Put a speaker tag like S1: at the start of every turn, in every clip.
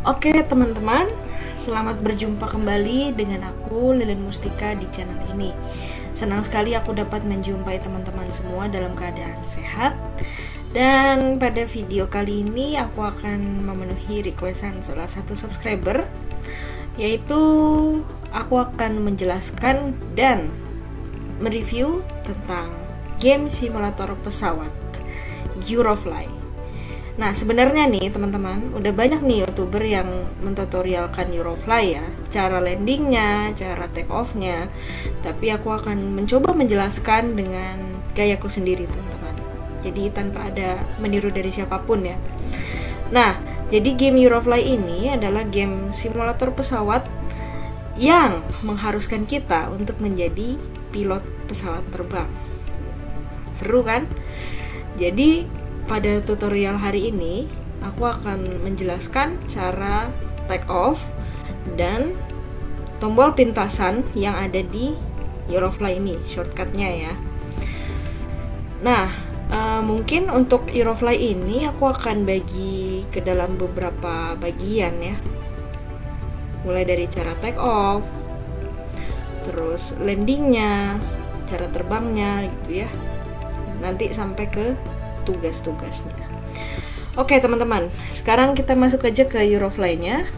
S1: Oke teman-teman, selamat berjumpa kembali dengan aku Lilin Mustika di channel ini. Senang sekali aku dapat menjumpai teman-teman semua dalam keadaan sehat. Dan pada video kali ini aku akan memenuhi requestan salah satu subscriber, yaitu aku akan menjelaskan dan mereview tentang game simulator pesawat Eurofly. Nah sebenarnya nih teman-teman, udah banyak nih youtuber yang mentutorialkan Eurofly ya, cara landingnya, cara take off-nya. Tapi aku akan mencoba menjelaskan dengan gayaku sendiri teman-teman. Jadi tanpa ada meniru dari siapapun ya. Nah, jadi game Eurofly ini adalah game simulator pesawat yang mengharuskan kita untuk menjadi pilot pesawat terbang. Seru kan? Jadi pada tutorial hari ini, aku akan menjelaskan cara take off dan tombol pintasan yang ada di Eurofly ini, shortcutnya ya. Nah, mungkin untuk Eurofly ini aku akan bagi ke dalam beberapa bagian ya. Mulai dari cara take off, terus landingnya, cara terbangnya gitu ya. Nanti sampai ke tugas-tugasnya. Oke teman-teman, sekarang kita masuk aja ke Eurofly-nya.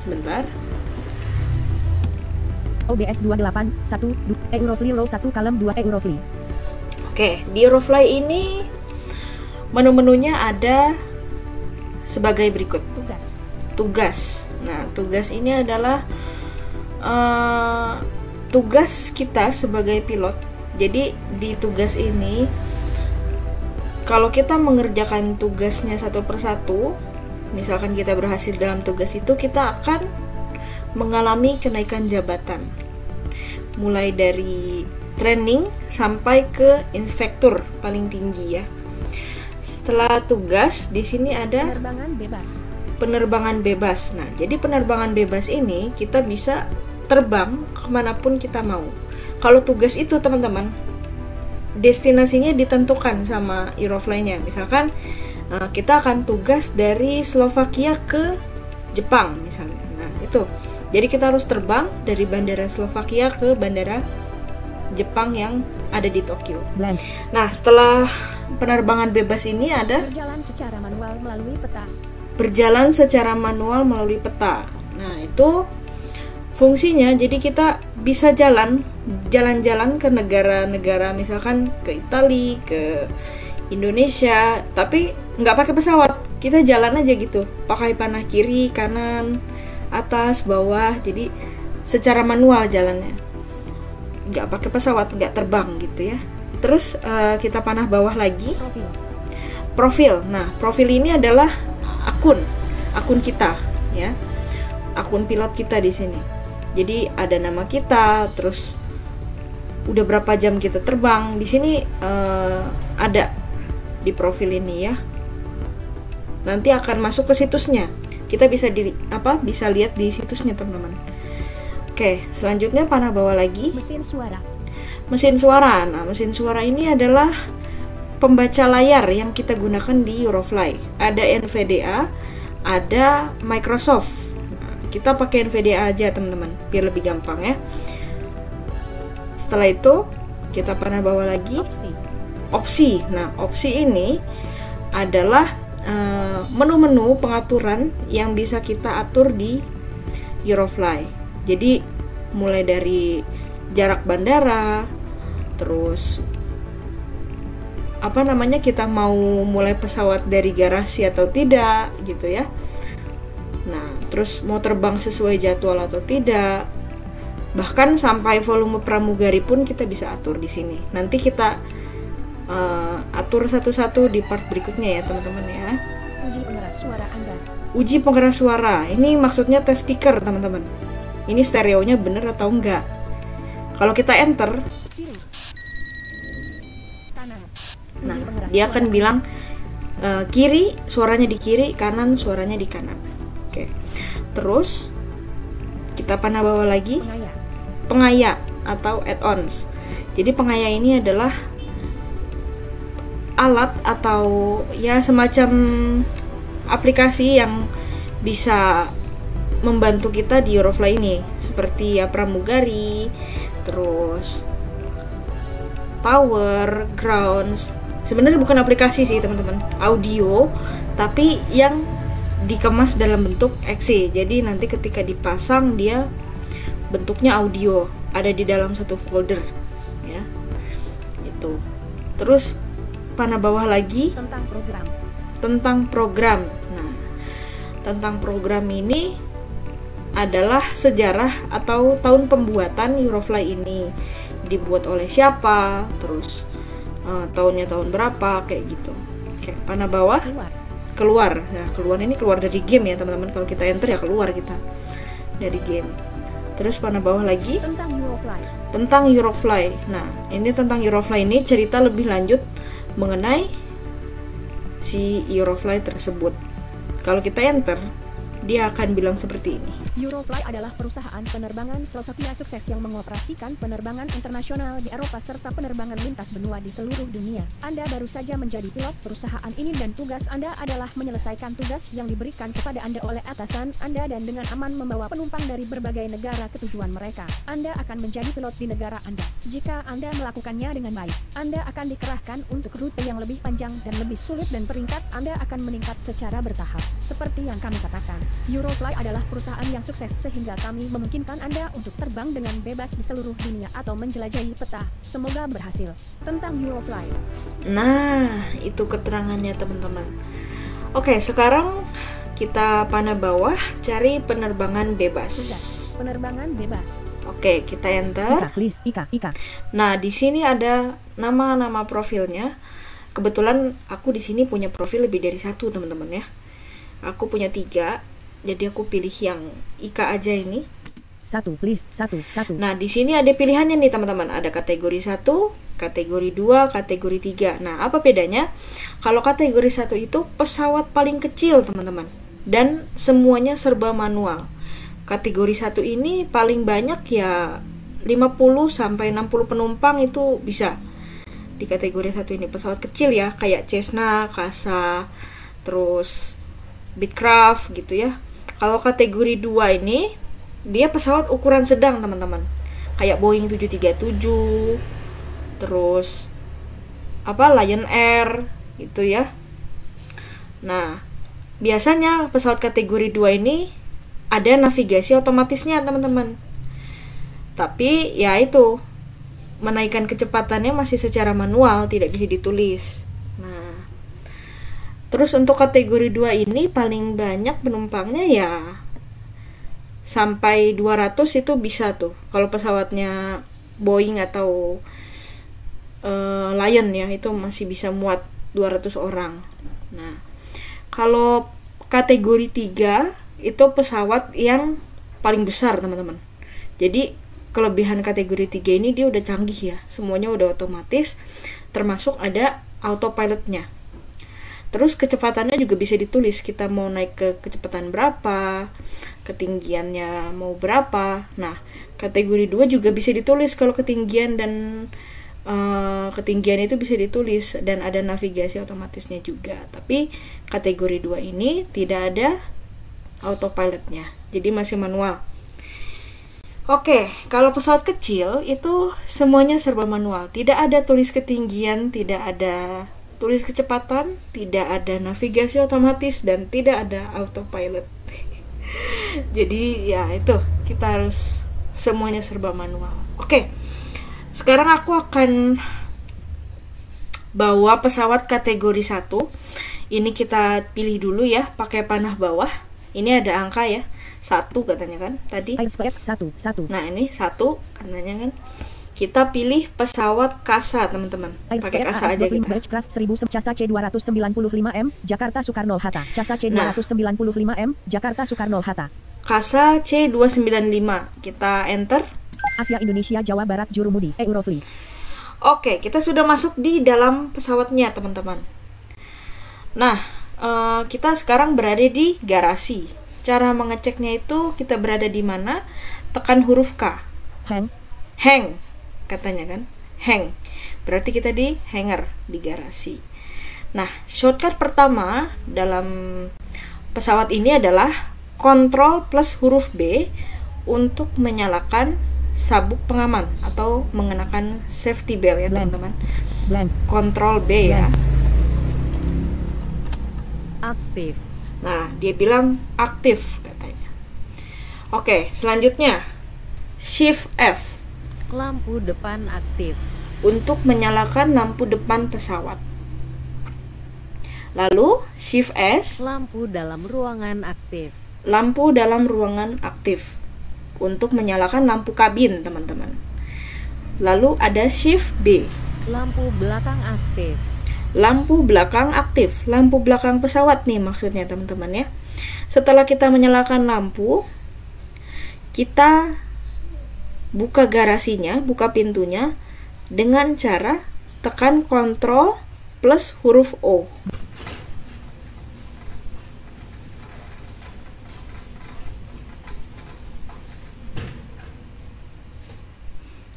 S1: Sebentar.
S2: OBS 28 1 Eurofly row 1 column 2 Eurofly.
S1: Oke, di Eurofly ini menu-menunya ada sebagai berikut. Tugas. Nah, tugas ini adalah tugas kita sebagai pilot. Jadi di tugas ini, kalau kita mengerjakan tugasnya satu persatu, misalkan kita berhasil dalam tugas itu, kita akan mengalami kenaikan jabatan. Mulai dari training sampai ke inspektur paling tinggi ya. Setelah tugas, di sini ada penerbangan bebas. Nah, jadi penerbangan bebas ini kita bisa terbang kemanapun kita mau. Kalau tugas itu teman-teman, destinasinya ditentukan sama Eurofly-nya. Misalkan kita akan tugas dari Slovakia ke Jepang misalnya. Nah itu, jadi kita harus terbang dari bandara Slovakia ke bandara Jepang yang ada di Tokyo. Nah setelah penerbangan bebas ini ada
S2: berjalan secara manual melalui peta.
S1: Berjalan secara manual melalui peta. Nah itu fungsinya, jadi kita bisa jalan-jalan ke negara-negara, misalkan ke Italia, ke Indonesia, tapi nggak pakai pesawat, kita jalan aja gitu, pakai panah kiri, kanan, atas, bawah, jadi secara manual jalannya, nggak pakai pesawat, nggak terbang gitu ya. Terus kita panah bawah lagi, profil. Nah profil ini adalah akun kita ya, akun pilot kita di sini. Jadi ada nama kita, terus udah berapa jam kita terbang. Di sini ada di profil ini ya. Nanti akan masuk ke situsnya. Kita bisa bisa lihat di situsnya teman-teman. Oke, selanjutnya panah bawah lagi.
S2: Mesin suara.
S1: Mesin suara. Nah, mesin suara ini adalah pembaca layar yang kita gunakan di Eurofly. Ada NVDA, ada Microsoft. Kita pakai NVDA aja teman-teman, biar lebih gampang ya. Setelah itu kita panah bawah lagi, opsi. Nah opsi ini adalah menu-menu pengaturan yang bisa kita atur di Eurofly. Jadi mulai dari jarak bandara, terus kita mau mulai pesawat dari garasi atau tidak gitu ya. Nah, terus mau terbang sesuai jadwal atau tidak. Bahkan sampai volume pramugari pun kita bisa atur di sini. Nanti kita atur satu-satu di part berikutnya ya, teman-teman ya.
S2: Uji pengeras suara Anda.
S1: Uji pengeras suara. Ini maksudnya tes speaker, teman-teman. Ini stereonya bener atau enggak. Kalau kita enter, nah, dia akan bilang kiri, suaranya di kiri, kanan, suaranya di kanan. Oke, terus kita panah bawah lagi, pengaya atau add-ons. Jadi pengaya ini adalah alat atau ya semacam aplikasi yang bisa membantu kita di Eurofly ini, seperti ya pramugari, terus tower, grounds. Sebenarnya bukan aplikasi sih teman-teman, audio, tapi yang dikemas dalam bentuk exe. Jadi nanti ketika dipasang dia bentuknya audio, ada di dalam satu folder ya. Itu. Terus panah bawah lagi tentang program. Nah, tentang program ini adalah sejarah atau tahun pembuatan Eurofly ini, dibuat oleh siapa, terus tahunnya tahun berapa, kayak gitu. Oke, panah bawah keluar. Nah, keluar dari game ya teman-teman. Kalau kita enter ya keluar kita dari game. Terus panah bawah lagi tentang Eurofly. Nah, ini tentang Eurofly ini cerita lebih lanjut mengenai si Eurofly tersebut. Kalau kita enter, dia akan bilang seperti ini.
S2: Eurofly adalah perusahaan penerbangan Slovenia sukses yang mengoperasikan penerbangan internasional di Eropa serta penerbangan lintas benua di seluruh dunia. Anda baru saja menjadi pilot perusahaan ini dan tugas Anda adalah menyelesaikan tugas yang diberikan kepada Anda oleh atasan Anda dan dengan aman membawa penumpang dari berbagai negara ke tujuan mereka. Anda akan menjadi pilot di negara Anda. Jika Anda melakukannya dengan baik, Anda akan dikerahkan untuk rute yang lebih panjang dan lebih sulit dan peringkat Anda akan meningkat secara bertahap. Seperti yang kami katakan, Eurofly adalah perusahaan yang sukses sehingga kami memungkinkan Anda untuk terbang dengan bebas di seluruh dunia atau menjelajahi peta. Semoga berhasil. Tentang Eurofly.
S1: Nah, itu keterangannya teman-teman. Oke, sekarang kita panah bawah cari penerbangan bebas.
S2: Penerbangan bebas.
S1: Oke, kita enter.
S2: Ika.
S1: Nah, di sini ada nama-nama profilnya. Kebetulan aku di sini punya profil lebih dari satu teman-teman ya. Aku punya 3. Jadi aku pilih yang Ika aja ini.
S2: 1.
S1: Nah, di sini ada pilihannya nih teman-teman. Ada kategori 1, kategori 2, kategori 3. Nah, apa bedanya? Kalau kategori 1 itu pesawat paling kecil teman-teman, dan semuanya serba manual. Kategori 1 ini paling banyak ya 50 sampai 60 penumpang itu bisa. Di kategori 1 ini pesawat kecil ya, kayak Cessna, Casa, terus Beechcraft gitu ya. Kalau kategori 2 ini dia pesawat ukuran sedang teman-teman, kayak Boeing 737, terus Lion Air gitu ya. Nah, biasanya pesawat kategori 2 ini ada navigasi otomatisnya teman-teman. Tapi ya itu, menaikkan kecepatannya masih secara manual, tidak bisa ditulis. Nah, terus untuk kategori 2 ini paling banyak penumpangnya ya sampai 200 itu bisa tuh. Kalau pesawatnya Boeing atau Lion ya, itu masih bisa muat 200 orang. Nah, kalau kategori 3 itu pesawat yang paling besar teman-teman. Jadi kelebihan kategori 3 ini dia udah canggih ya, semuanya udah otomatis, termasuk ada autopilotnya. Terus kecepatannya juga bisa ditulis, kita mau naik ke kecepatan berapa, ketinggiannya mau berapa. Nah, kategori 2 juga bisa ditulis kalau ketinggian dan ketinggian itu bisa ditulis, dan ada navigasi otomatisnya juga. Tapi kategori 2 ini tidak ada autopilotnya, jadi masih manual. Oke, kalau pesawat kecil itu semuanya serba manual, tidak ada tulis ketinggian, tidak ada tulis kecepatan, tidak ada navigasi otomatis, dan tidak ada autopilot. Jadi ya itu, kita harus semuanya serba manual. Oke, sekarang aku akan bawa pesawat kategori 1. Ini kita pilih dulu ya, pakai panah bawah. Ini ada angka ya, 1 katanya kan tadi. Nah, ini 1 katanya kan. Kita pilih pesawat Casa teman-teman. Pakai Casa aja kita.
S2: Casa C295M Jakarta Soekarno-Hatta. Casa C295M Jakarta Soekarno-Hatta.
S1: Casa C295. Kita enter.
S2: Asia Indonesia Jawa Barat Jurumudi Eurofly.
S1: Oke, kita sudah masuk di dalam pesawatnya teman-teman. Nah, kita sekarang berada di garasi. Cara mengeceknya itu kita berada di mana? Tekan huruf K. Hang katanya kan, hang. Berarti kita di hangar, di garasi. Nah, shortcut pertama dalam pesawat ini adalah kontrol plus huruf B untuk menyalakan sabuk pengaman atau mengenakan safety belt ya teman-teman. Kontrol B ya.
S3: Aktif.
S1: Nah, dia bilang aktif katanya. Oke, selanjutnya Shift F
S3: Lampu depan aktif.
S1: untuk menyalakan lampu depan pesawat. Lalu Shift S
S3: Lampu dalam ruangan aktif.
S1: lampu dalam ruangan aktif untuk menyalakan lampu kabin, teman-teman. Lalu ada Shift B
S3: Lampu belakang aktif.
S1: lampu belakang aktif, lampu belakang pesawat nih maksudnya teman-teman ya. Setelah kita menyalakan lampu, kita buka garasinya, buka pintunya dengan cara tekan Ctrl plus huruf O.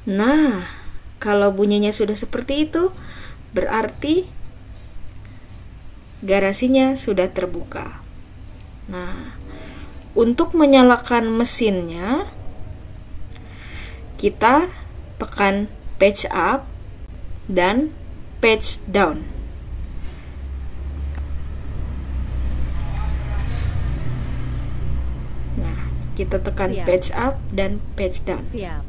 S1: Nah, kalau bunyinya sudah seperti itu, berarti garasinya sudah terbuka. Nah, untuk menyalakan mesinnya, kita tekan page up dan page down. Nah, kita tekan
S3: Siap.
S1: page up dan page down.
S3: Siap.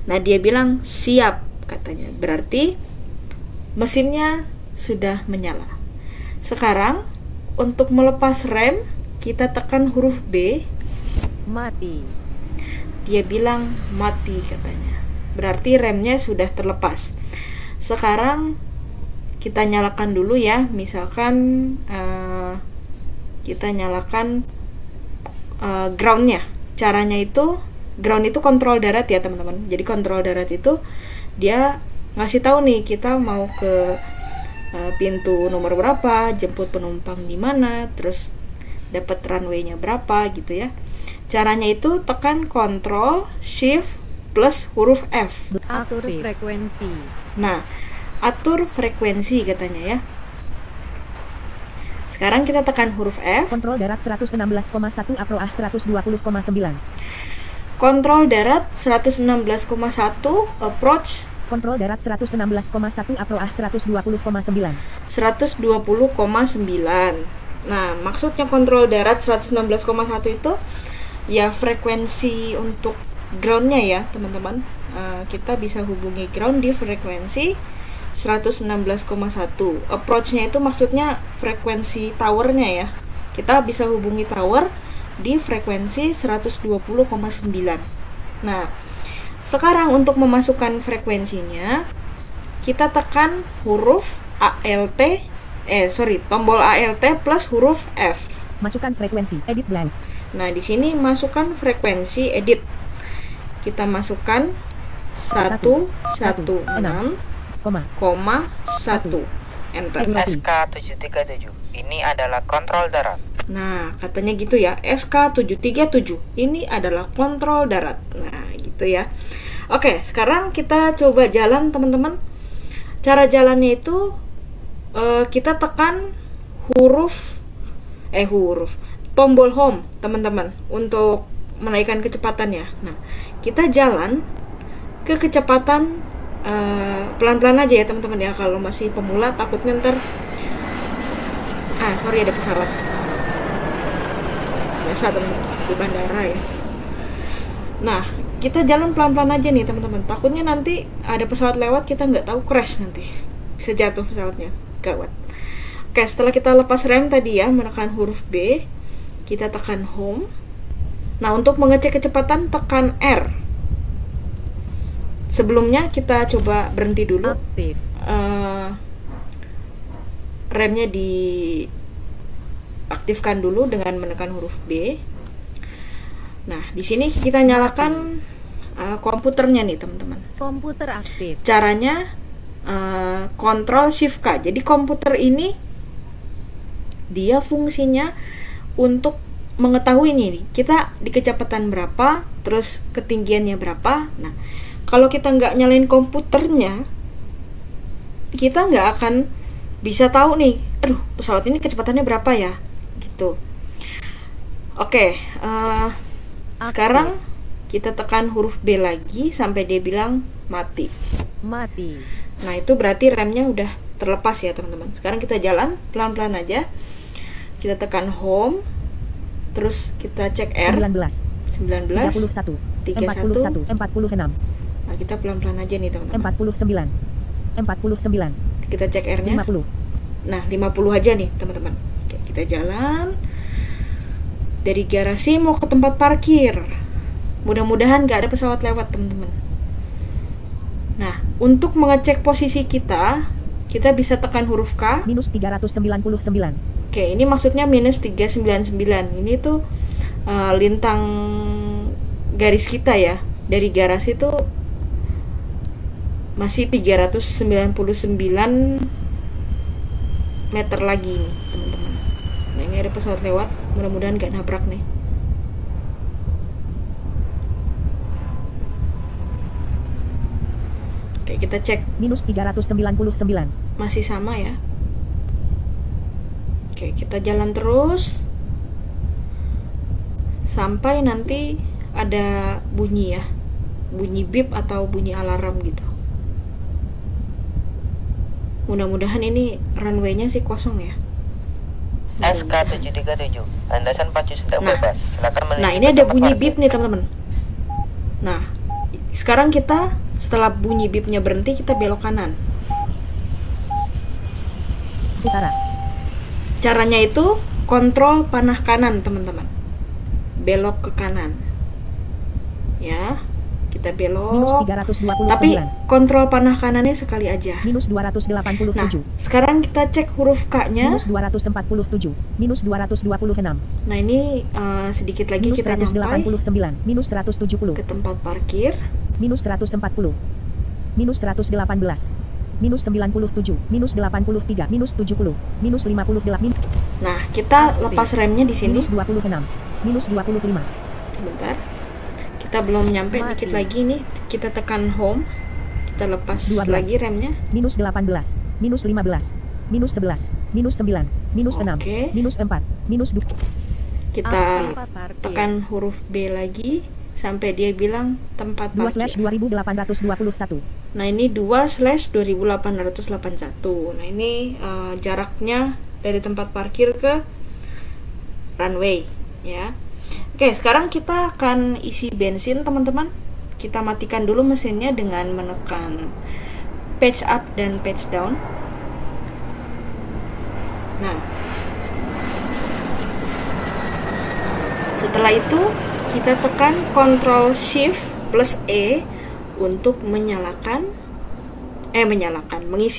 S1: Nah, dia bilang siap katanya. Berarti mesinnya sudah menyala. Sekarang untuk melepas rem, kita tekan huruf B.
S3: Mati.
S1: Dia bilang mati katanya. Berarti remnya sudah terlepas. Sekarang kita nyalakan dulu ya. Misalkan kita nyalakan groundnya. Caranya itu, ground itu kontrol darat ya teman-teman. Jadi kontrol darat itu dia ngasih tahu nih kita mau ke pintu nomor berapa, jemput penumpang di mana, terus dapat runway-nya berapa gitu ya. Caranya itu tekan Ctrl Shift plus huruf F.
S3: Atur frekuensi.
S1: Nah, atur frekuensi katanya ya. Sekarang kita tekan huruf F.
S2: Kontrol darat 116,1 APROA 120,9.
S1: Kontrol darat 116,1 approach
S2: Kontrol darat 116,1 APROA 120,9.
S1: 120,9. Nah, maksudnya kontrol darat 116,1 itu ya frekuensi untuk groundnya ya teman-teman. Kita bisa hubungi ground di frekuensi 116,1. Approach-nya itu maksudnya frekuensi towernya ya. Kita bisa hubungi tower di frekuensi 120,9. Nah, sekarang untuk memasukkan frekuensinya, kita tekan huruf tombol ALT plus huruf F.
S2: Masukkan frekuensi, edit blank.
S1: Nah, di sini masukkan frekuensi edit. Kita masukkan 116,1. Enter.
S4: SK737. Ini adalah kontrol darat.
S1: Nah, katanya gitu ya, SK737. Ini adalah kontrol darat. Nah, gitu ya. Oke, sekarang kita coba jalan teman-teman. Cara jalannya itu kita tekan tombol home teman-teman untuk menaikkan kecepatannya. Nah, kita jalan ke kecepatan pelan-pelan aja ya teman-teman ya. Kalau masih pemula takutnya ntar ada pesawat biasa teman di bandara ya. Nah, kita jalan pelan-pelan aja nih teman-teman. Takutnya nanti ada pesawat lewat, kita nggak tahu, crash nanti, bisa jatuh pesawatnya, gawat. Oke, setelah kita lepas rem tadi ya, menekan huruf B, kita tekan home. Nah, untuk mengecek kecepatan tekan R. Sebelumnya kita coba berhenti dulu.
S3: Aktif.
S1: Remnya diaktifkan dulu dengan menekan huruf B. Nah, di sini kita nyalakan komputernya nih teman-teman.
S3: Komputer aktif.
S1: Caranya Ctrl Shift K. Jadi komputer ini dia fungsinya untuk mengetahui nih kita di kecepatan berapa, terus ketinggiannya berapa. Nah, kalau kita nggak nyalain komputernya, kita nggak akan bisa tahu nih, aduh pesawat ini kecepatannya berapa ya, gitu. Oke, sekarang kita tekan huruf B lagi sampai dia bilang mati.
S3: Mati.
S1: Nah, itu berarti remnya udah terlepas ya teman-teman. Sekarang kita jalan pelan-pelan aja. Kita tekan home, terus kita cek R.
S2: 19,
S1: 19,
S2: 31,
S1: 31.
S2: 46,
S1: Nah, kita pelan-pelan aja nih teman-teman.
S2: 49, 49,
S1: Kita cek R-nya.
S2: 50,
S1: Nah, 50 aja nih teman-teman. Oke, kita jalan dari garasi mau ke tempat parkir. Mudah-mudahan gak ada pesawat lewat teman-teman. Nah, untuk mengecek posisi kita bisa tekan huruf K.
S2: minus 399,
S1: Oke, ini maksudnya minus 399. Ini tuh lintang garis kita ya. Dari garasi tuh masih 399 meter lagi nih teman-teman. Nah, ini ada pesawat lewat, mudah-mudahan gak nabrak nih. Oke, kita cek
S2: minus 399,
S1: masih sama ya. Oke, kita jalan terus sampai nanti ada bunyi ya, bunyi bip atau bunyi alarm gitu. Mudah-mudahan ini runway-nya sih kosong ya.
S4: SK737, landasan pacu sedang bebas. Silakan menuju.
S1: Nah, ini ada bunyi bip nih teman-teman. Nah, sekarang kita setelah bunyi bipnya berhenti, kita belok kanan.
S2: utara,
S1: Caranya itu kontrol panah kanan teman-teman. Belok ke kanan. Ya, kita
S2: minus
S1: belok.
S2: 329,
S1: Tapi kontrol panah kanannya sekali aja.
S2: minus 287,
S1: Nah, sekarang kita cek huruf K-nya.
S2: minus 247, minus 226,
S1: Nah, ini sedikit lagi
S2: minus
S1: kita nyampai
S2: 189, minus 170,
S1: ke tempat parkir.
S2: minus 140, minus 118, minus 97, minus 83, minus 70, minus 58,
S1: Nah, kita lepas remnya di sini.
S2: minus 26, minus 25,
S1: Sebentar. Kita belum nyampe,
S3: Mati.
S1: dikit lagi nih. Kita tekan home. Kita lepas
S2: 12.
S1: lagi remnya.
S2: minus 18, minus 15, minus 11, minus 9, minus 6,
S1: Oke.
S2: minus 4, minus 2,
S1: Kita
S3: Tempat parkir.
S1: tekan huruf B lagi sampai dia bilang tempat
S2: 2/2821.
S1: parkir. Nah, ini 2/2881. Nah, ini jaraknya dari tempat parkir ke runway ya. Oke, sekarang kita akan isi bensin teman-teman. Kita matikan dulu mesinnya dengan menekan patch up dan patch down. Nah, setelah itu kita tekan Ctrl Shift plus E untuk mengisi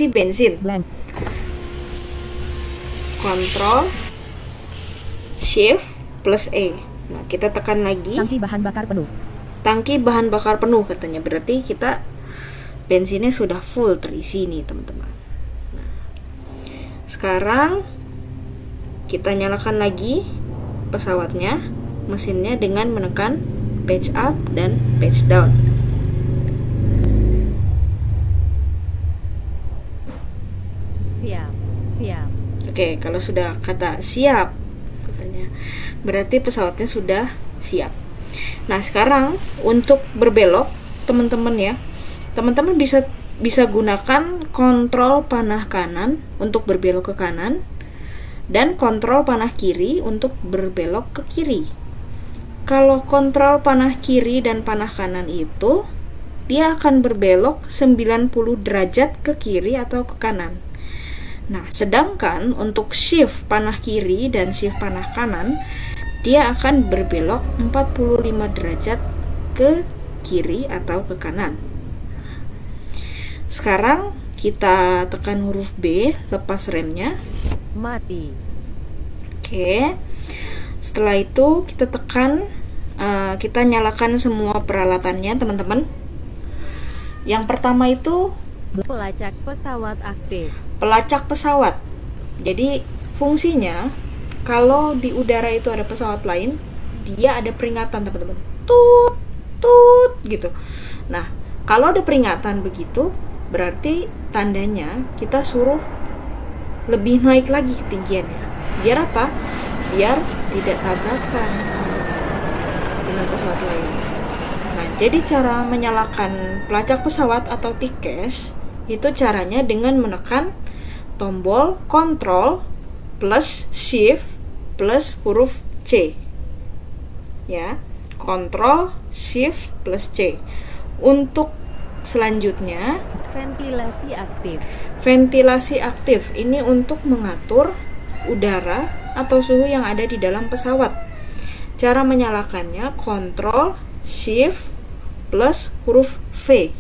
S1: bensin.
S2: Blank.
S1: Ctrl Shift plus E. Nah, kita tekan lagi.
S2: Tangki bahan bakar penuh.
S1: Tangki bahan bakar penuh katanya. Berarti kita bensinnya sudah full terisi nih, teman-teman. Nah, sekarang kita nyalakan lagi pesawatnya, mesinnya dengan menekan patch up dan patch down.
S3: Siap. Siap.
S1: Oke, kalau sudah kata siap katanya, berarti pesawatnya sudah siap. Nah, sekarang untuk berbelok, teman-teman ya, teman-teman bisa gunakan kontrol panah kanan untuk berbelok ke kanan dan kontrol panah kiri untuk berbelok ke kiri. Kalau kontrol panah kiri dan panah kanan itu, dia akan berbelok 90 derajat ke kiri atau ke kanan. Nah, sedangkan untuk shift panah kiri dan shift panah kanan, dia akan berbelok 45 derajat ke kiri atau ke kanan. Sekarang kita tekan huruf B, lepas remnya.
S3: Mati.
S1: Oke. Setelah itu kita tekan, kita nyalakan semua peralatannya, teman-teman. Yang pertama itu
S3: Pelacak pesawat aktif.
S1: pelacak pesawat. Jadi fungsinya, kalau di udara itu ada pesawat lain, dia ada peringatan, teman-teman. Tut, tut gitu. Nah, kalau ada peringatan begitu, berarti tandanya kita suruh lebih naik lagi ketinggiannya. Biar apa? biar tidak tabrakan dengan pesawat lain. Nah, jadi cara menyalakan pelacak pesawat atau TCAS itu caranya dengan menekan tombol Control plus Shift plus huruf C. Ya, Control Shift plus C. Untuk selanjutnya,
S3: Ventilasi aktif.
S1: ventilasi aktif ini untuk mengatur udara atau suhu yang ada di dalam pesawat. Cara menyalakannya Control Shift plus huruf V.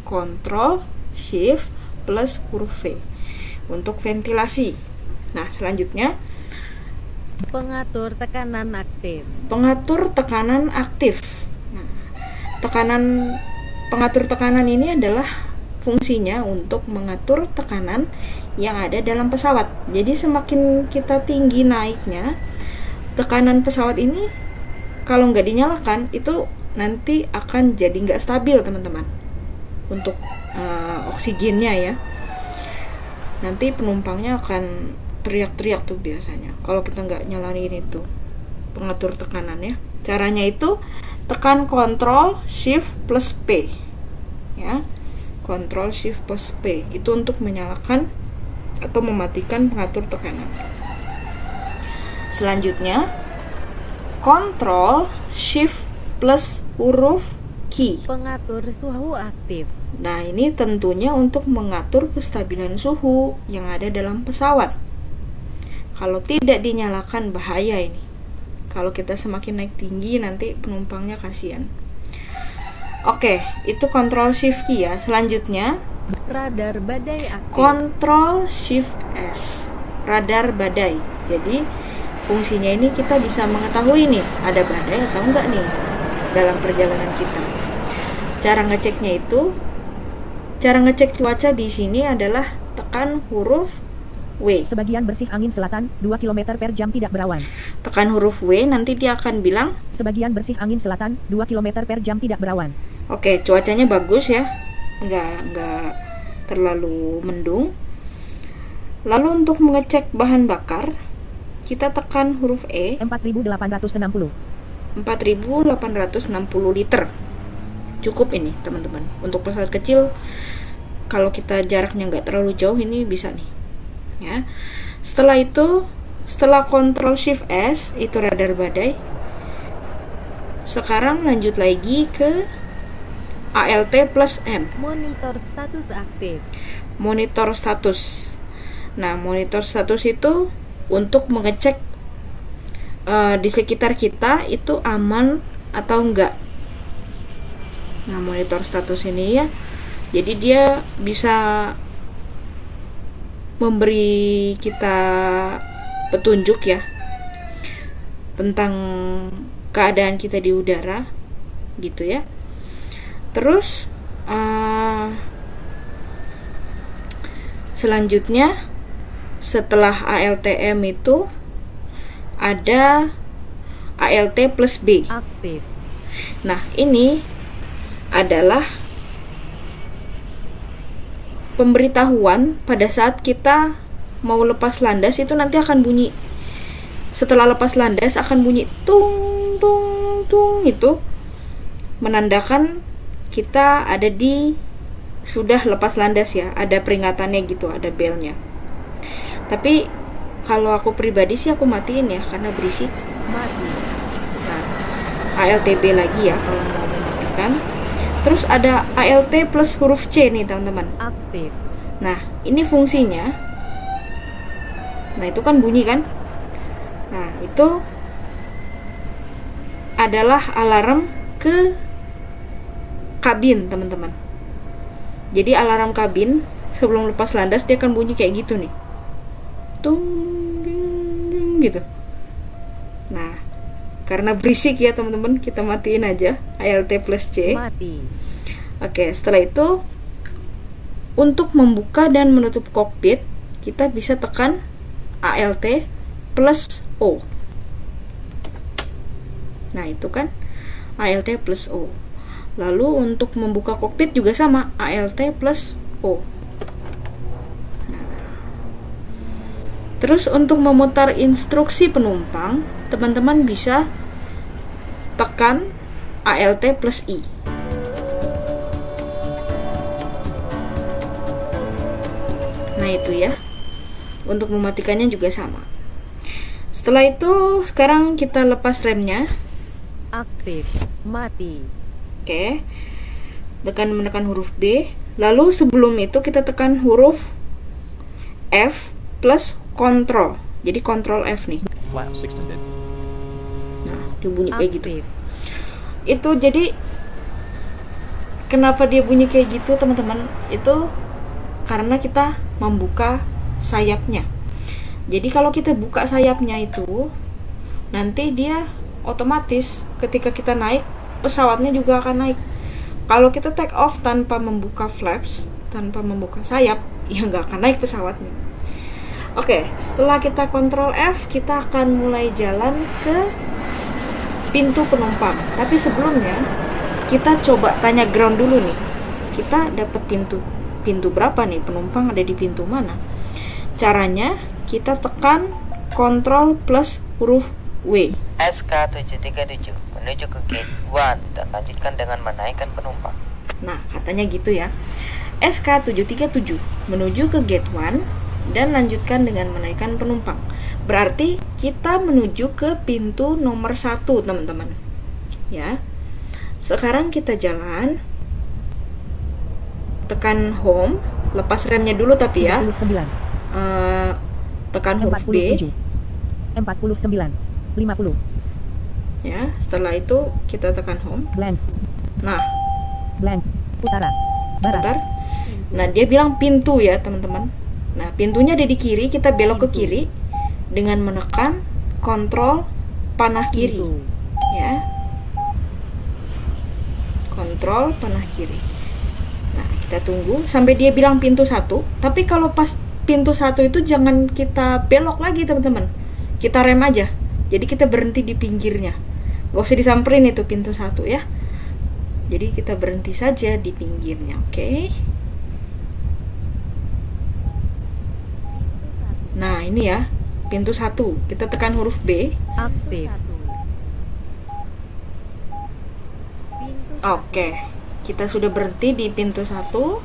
S1: Control Shift plus huruf V untuk ventilasi. Nah, selanjutnya
S3: Pengatur tekanan aktif.
S1: pengatur tekanan aktif. Nah, pengatur tekanan ini adalah fungsinya untuk mengatur tekanan yang ada dalam pesawat. Jadi semakin kita tinggi naiknya, tekanan pesawat ini kalau nggak dinyalakan itu nanti akan jadi nggak stabil, teman-teman. Untuk oksigennya ya, nanti penumpangnya akan teriak-teriak tuh biasanya kalau kita nggak nyalain itu pengatur tekanan ya. Caranya itu tekan Control Shift plus P ya, Control Shift plus P itu untuk menyalakan atau mematikan pengatur tekanan. Selanjutnya Control Shift plus huruf Q.
S3: Pengatur suhu aktif.
S1: Nah, ini tentunya untuk mengatur kestabilan suhu yang ada dalam pesawat. Kalau tidak dinyalakan bahaya ini. Kalau kita semakin naik tinggi nanti penumpangnya kasihan. Oke, itu Control Shift Key ya. Selanjutnya
S3: Radar badai aktif.
S1: Control Shift S. Radar badai. Jadi fungsinya ini kita bisa mengetahui nih ada badai atau enggak nih dalam perjalanan kita. Cara ngecek cuaca di sini adalah tekan huruf W.
S2: Sebagian bersih angin selatan, 2 km per jam tidak berawan.
S1: Tekan huruf W, nanti dia akan bilang,
S2: Sebagian bersih angin selatan, 2 km per jam tidak berawan.
S1: oke, cuacanya bagus ya, nggak terlalu mendung. Lalu untuk mengecek bahan bakar, kita tekan huruf E,
S2: 4.860.
S1: 4.860 liter. Cukup ini teman-teman. Untuk pesawat kecil, kalau kita jaraknya nggak terlalu jauh, ini bisa nih ya. Setelah itu, setelah Control Shift S itu radar badai. Sekarang lanjut lagi ke ALT plus M,
S3: Monitor status aktif.
S1: monitor status. Nah, monitor status itu untuk mengecek di sekitar kita itu aman atau enggak. Nah, monitor status ini ya, jadi dia bisa memberi kita petunjuk ya tentang keadaan kita di udara gitu ya. Terus selanjutnya setelah ALTM itu ada ALT plus B.
S3: Aktif.
S1: Nah, ini adalah pemberitahuan pada saat kita mau lepas landas, itu nanti akan bunyi. Setelah lepas landas akan bunyi tung tung tung, itu menandakan kita ada di sudah lepas landas ya, ada peringatannya gitu, ada belnya. Tapi kalau aku pribadi sih aku matiin ya karena berisik.
S3: Mati.
S1: Nah, ALTB lagi ya kalau mau mematikan. Terus ada ALT plus huruf C nih teman-teman.
S3: Aktif.
S1: Nah, ini fungsinya. Nah, itu kan bunyi kan? Nah, itu adalah alarm ke kabin teman-teman. Jadi alarm kabin sebelum lepas landas dia akan bunyi kayak gitu nih. Tung ding, ding, gitu. Nah, karena berisik ya teman-teman, kita matiin aja ALT plus C.
S3: Mati.
S1: Oke, setelah itu untuk membuka dan menutup kokpit kita bisa tekan ALT plus O. Nah, itu kan ALT plus O. Lalu untuk membuka kokpit juga sama, ALT plus O. Nah, Terus untuk memutar instruksi penumpang, teman-teman bisa tekan ALT plus I. Nah itu ya. Untuk mematikannya juga sama. Setelah itu sekarang kita lepas remnya.
S3: Aktif. Mati.
S1: Oke. Menekan huruf B. Lalu sebelum itu kita tekan huruf F plus kontrol. Jadi kontrol F nih.
S5: Flaps extended.
S1: Nah, dia bunyi kayak gitu.
S3: Aktif.
S1: Itu jadi kenapa dia bunyi kayak gitu, teman-teman? Itu karena kita membuka sayapnya. Jadi kalau kita buka sayapnya itu, nanti dia otomatis ketika kita naik, pesawatnya juga akan naik. Kalau kita take off tanpa membuka flaps, tanpa membuka sayap, ya nggak akan naik pesawatnya. Oke, setelah kita kontrol F, kita akan mulai jalan ke pintu penumpang. Tapi sebelumnya, kita coba tanya ground dulu nih. Kita dapat pintu berapa nih? Penumpang ada di pintu mana? Caranya, kita tekan kontrol plus huruf W.
S4: SK737 menuju ke gate 1 dan lanjutkan dengan menaikkan penumpang.
S1: Nah, katanya gitu ya. SK737 menuju ke gate 1 dan lanjutkan dengan menaikkan penumpang. Berarti kita menuju ke pintu nomor 1, teman-teman. Ya. Sekarang kita jalan. Tekan home, lepas remnya dulu tapi ya.
S2: 49.
S1: Tekan huruf B.
S2: 49. 50.
S1: Ya, setelah itu kita tekan home.
S2: Blank.
S1: Nah,
S2: Blank. Utara. Barat.
S1: bentar. Nah, dia bilang pintu ya, teman-teman. Nah, pintunya ada di kiri, kita belok ke kiri dengan menekan kontrol panah kiri.
S3: Pintu.
S1: Ya. Kontrol panah kiri. Nah, kita tunggu sampai dia bilang pintu 1. Tapi kalau pas pintu 1 itu jangan kita belok lagi, teman-teman. Kita rem aja. Jadi kita berhenti di pinggirnya. Gak usah disamperin itu pintu 1 ya. Jadi kita berhenti saja di pinggirnya, oke? Nah, ini ya, pintu 1. Kita tekan huruf B.
S3: Aktif.
S1: Oke. Kita sudah berhenti di pintu 1.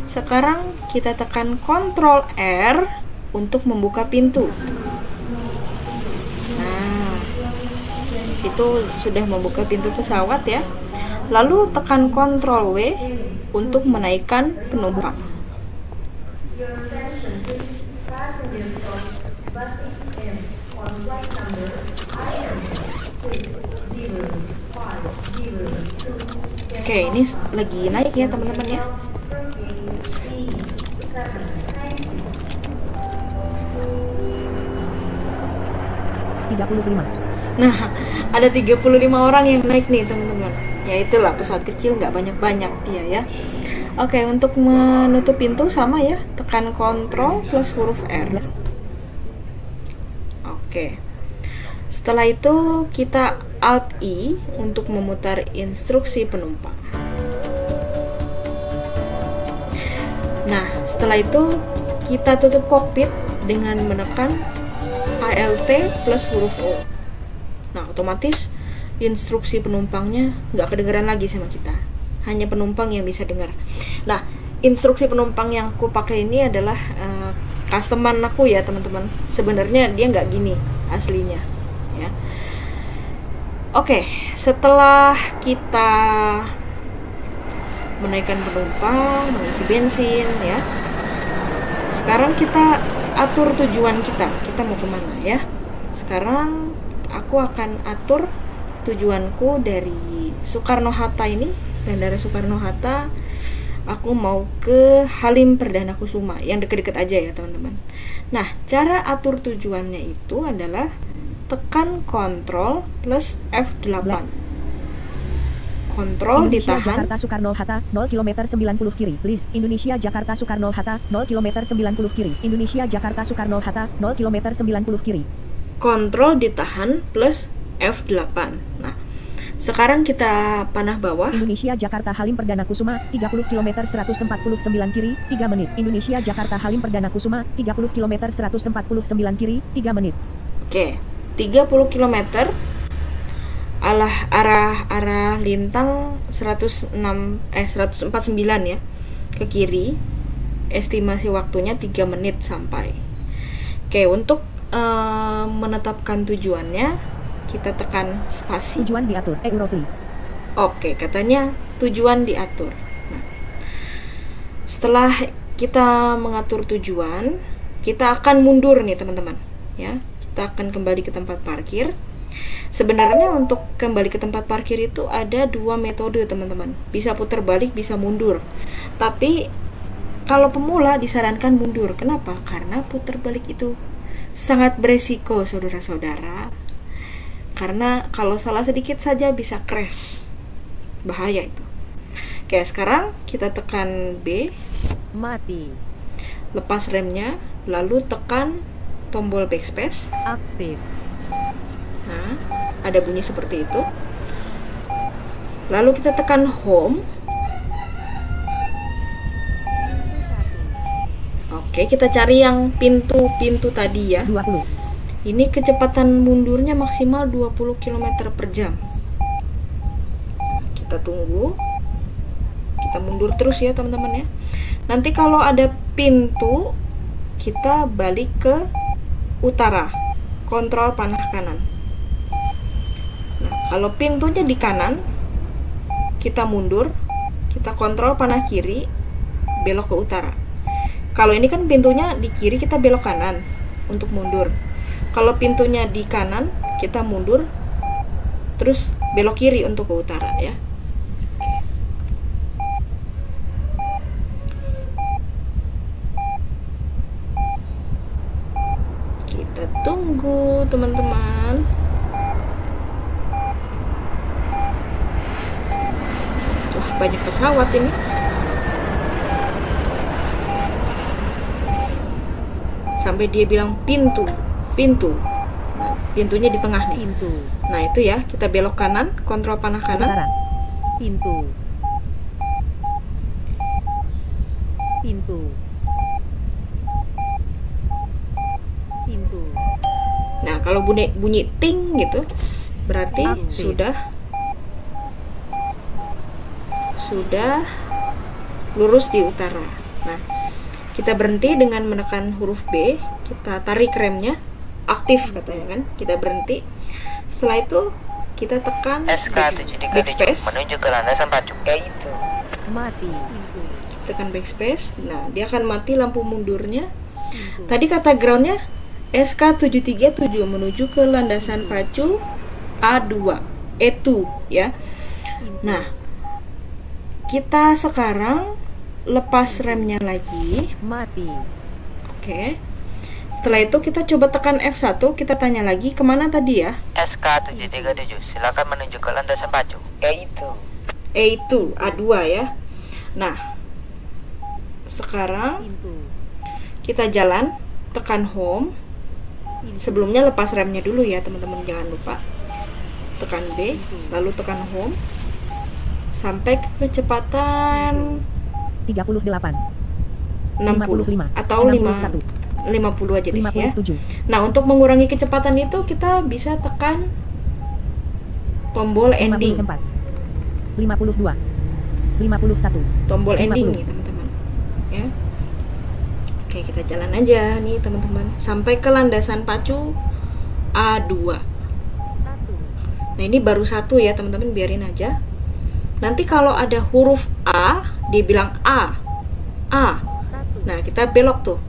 S1: Sekarang kita tekan kontrol R untuk membuka pintu. Nah, itu sudah membuka pintu pesawat ya. Lalu tekan kontrol W untuk menaikkan penumpang. Oke, ini lagi naik ya teman-teman ya. Nah, ada 35 orang yang naik nih teman-teman. Ya itulah, pesawat kecil nggak banyak-banyak dia ya. Oke, untuk menutup pintu sama ya, tekan kontrol plus huruf R. Oke. Setelah itu kita Alt I untuk memutar instruksi penumpang. Nah, setelah itu kita tutup kokpit dengan menekan ALT plus huruf O. Nah, otomatis instruksi penumpangnya nggak kedengeran lagi sama kita. Hanya penumpang yang bisa dengar. Nah, instruksi penumpang yang aku pakai ini adalah customer aku ya teman-teman. Sebenarnya dia nggak gini aslinya. Ya. Oke, setelah kita menaikkan penumpang, mengisi bensin ya. Sekarang kita atur tujuan kita mau kemana ya. Sekarang aku akan atur tujuanku dari Soekarno-Hatta ini, Bandara Soekarno-Hatta. Aku mau ke Halim Perdana Kusuma yang deket-deket aja ya teman-teman. Nah, cara atur tujuannya itu adalah tekan kontrol plus F8. Kontrol
S2: Indonesia
S1: ditahan.
S2: Jakarta Soekarno-Hatta 0 km 90 kiri. List Indonesia Jakarta Soekarno-Hatta 0 km 90 kiri. Indonesia Jakarta Soekarno-Hatta 0 km 90 kiri.
S1: Kontrol ditahan plus F8. Nah, Sekarang kita panah bawah.
S2: Indonesia Jakarta Halim Perdana Kusuma 30 km 149 kiri 3 menit. Indonesia Jakarta Halim Perdana Kusuma 30 km 149 kiri 3 menit.
S1: Oke, 30 km arah lintang 149 ya ke kiri. Estimasi waktunya 3 menit sampai. Oke, untuk menetapkan tujuannya kita tekan spasi.
S2: Tujuan diatur Eurofree.
S1: Oke, katanya tujuan diatur. Nah, setelah kita mengatur tujuan, kita akan mundur nih teman-teman ya. Kita akan kembali ke tempat parkir. Sebenarnya untuk kembali ke tempat parkir itu ada 2 metode teman-teman. Bisa putar balik, bisa mundur. Tapi kalau pemula disarankan mundur. Kenapa? Karena putar balik itu sangat beresiko saudara-saudara. Karena kalau salah sedikit saja bisa crash. Bahaya itu. Oke, sekarang kita tekan B.
S3: Mati.
S1: Lepas remnya, lalu tekan tombol backspace.
S3: Aktif.
S1: Nah, ada bunyi seperti itu. Lalu kita tekan home. Oke, kita cari yang pintu tadi ya.
S2: 20.
S1: Ini kecepatan mundurnya maksimal 20 km per jam. Kita tunggu. Kita mundur terus ya teman-teman ya. Nanti kalau ada pintu, kita balik ke utara. Kontrol panah kanan. Nah, kalau pintunya di kanan, kita mundur. Kita kontrol panah kiri, belok ke utara. Kalau ini kan pintunya di kiri, kita belok kanan untuk mundur. Kalau pintunya di kanan, kita mundur, terus belok kiri untuk ke utara ya. Kita tunggu teman-teman. Wah, banyak pesawat ini. Sampai dia bilang pintu. Nah, pintunya di tengah nih.
S3: Pintu.
S1: Nah, itu ya, kita belok kanan, kontrol panah kanan.
S2: Utara.
S3: Pintu. Pintu. Pintu.
S1: Nah, kalau bunyi ting gitu, berarti
S3: Aktif.
S1: sudah lurus di utara. Nah, kita berhenti dengan menekan huruf B, kita tarik remnya, aktif katanya kan, kita berhenti. Setelah itu kita tekan
S4: SK737
S1: backspace,
S4: menuju ke landasan pacu. Itu.
S3: Mati. Pintu.
S1: tekan backspace. Nah, dia akan mati lampu mundurnya.
S3: Pintu.
S1: Tadi kata groundnya SK737 menuju ke landasan pacu A2 E2 ya. Nah, kita sekarang lepas remnya lagi.
S3: Mati.
S1: Oke. Setelah itu kita coba tekan F1, kita tanya lagi kemana tadi ya?
S4: SK737 silakan menuju ke landasan pacu. Itu.
S1: E2 A2 ya. Nah, sekarang
S3: Pintu.
S1: kita jalan, tekan home.
S3: Pintu.
S1: Sebelumnya lepas remnya dulu ya teman-teman, jangan lupa. Tekan B, lalu tekan home sampai ke kecepatan
S2: 38.
S1: 60
S2: 55,
S1: atau
S2: 61,
S1: 50 aja deh ya.
S2: 57.
S1: Nah, untuk mengurangi kecepatan itu kita bisa tekan tombol ending.
S2: 54. 52. 51.
S1: Tombol
S2: 50.
S1: ending nih teman-teman ya. Oke, kita jalan aja nih teman-teman sampai ke landasan pacu A2.
S3: 1.
S1: Nah, ini baru satu ya teman-teman, biarin aja. Nanti kalau ada huruf A, dia bilang A.
S3: 1.
S1: Nah, kita belok tuh.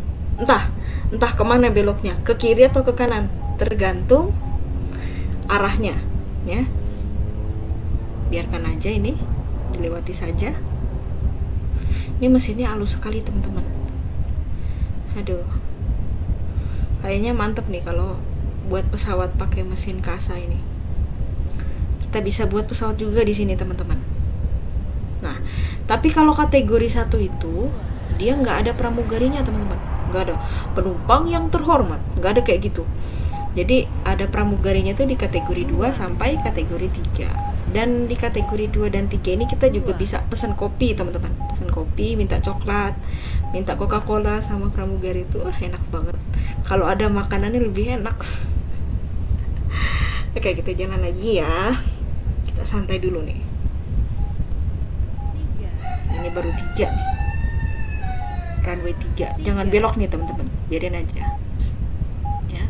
S1: Entah kemana beloknya, ke kiri atau ke kanan, tergantung arahnya ya. Biarkan aja ini, dilewati saja. Ini mesinnya halus sekali teman-teman. Aduh, kayaknya mantep nih kalau buat pesawat pakai mesin kasa ini. Kita bisa buat pesawat juga di sini teman-teman. Nah, tapi kalau kategori 1 itu dia nggak ada pramugarinya teman-teman, nggak ada penumpang yang terhormat, nggak ada kayak gitu. Jadi ada pramugarinya tuh di kategori 2 sampai kategori 3. Dan di kategori 2 dan 3 ini kita juga bisa pesan kopi teman-teman. Pesan kopi, minta coklat, minta Coca-Cola sama pramugari itu enak banget. Kalau ada makanannya lebih enak. Oke, kita jalan lagi ya. Kita santai dulu nih. Ini baru 3 nih. Runway 3. Jangan belok nih teman-teman. Biarin aja. Ya.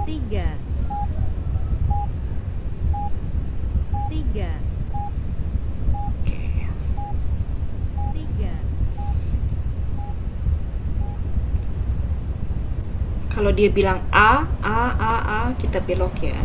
S3: 3.
S1: Oke.
S3: 3.
S1: Kalau dia bilang A, kita belok ya.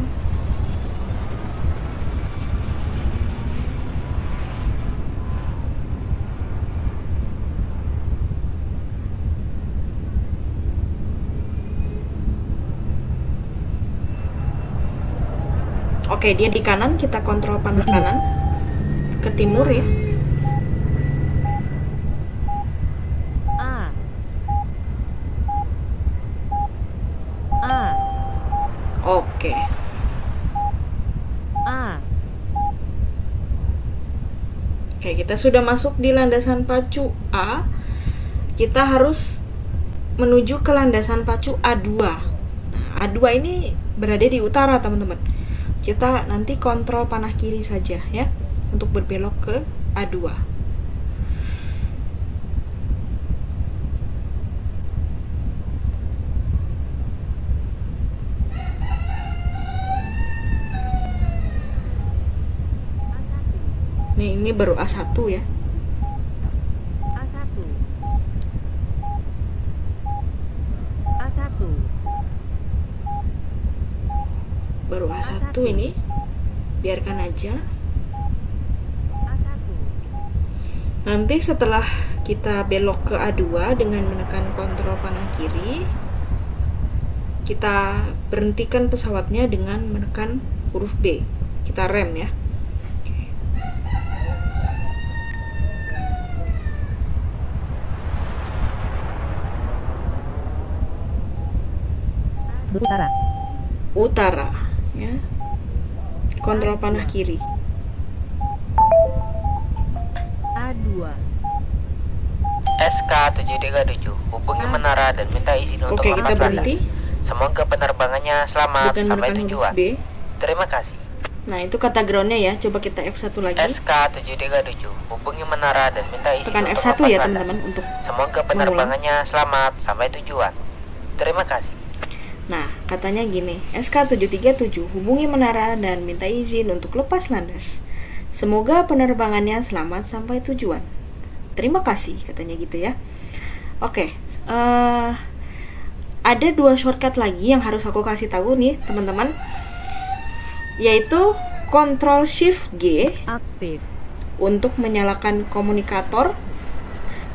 S1: Oke, dia di kanan, kita kontrol panah kanan ke timur ya.
S3: A.
S1: Oke.
S3: A.
S1: Oke, kita sudah masuk di landasan pacu A. Kita harus menuju ke landasan pacu A2. Nah, A2 ini berada di utara, teman-teman. Kita nanti kontrol panah kiri saja ya untuk berbelok ke A2. Nih, ini baru A1 ya.
S3: A1. A1.
S1: Baru A1 ini. Biarkan aja.
S3: A1.
S1: Nanti setelah kita belok ke A2 dengan menekan kontrol panah kiri, kita berhentikan pesawatnya dengan menekan huruf B. Kita rem ya.
S2: Utara.
S1: Utara ya. Kontrol panah kiri.
S3: A2.
S4: SK737 hubungi menara dan minta izin untuk
S1: Oke, kita
S4: lepas landas.
S1: berhenti
S4: Semoga penerbangannya selamat
S1: dengan
S4: sampai
S1: menekan huruf
S4: tujuan.
S1: B.
S4: Terima kasih.
S1: Nah, itu kata groundnya ya. Coba kita F1 lagi.
S4: SK737 hubungi menara dan minta izin
S1: Tekan
S4: untuk
S1: F1
S4: lepas
S1: ya
S4: landas.
S1: teman-teman untuk
S4: Semoga penerbangannya selamat sampai tujuan. Terima kasih.
S1: Nah, katanya gini, SK737 hubungi menara dan minta izin untuk lepas landas. Semoga penerbangannya selamat sampai tujuan. Terima kasih, katanya gitu ya. Oke, ada 2 shortcut lagi yang harus aku kasih tahu nih, teman-teman. Yaitu Ctrl Shift G
S3: Aktif.
S1: untuk menyalakan komunikator.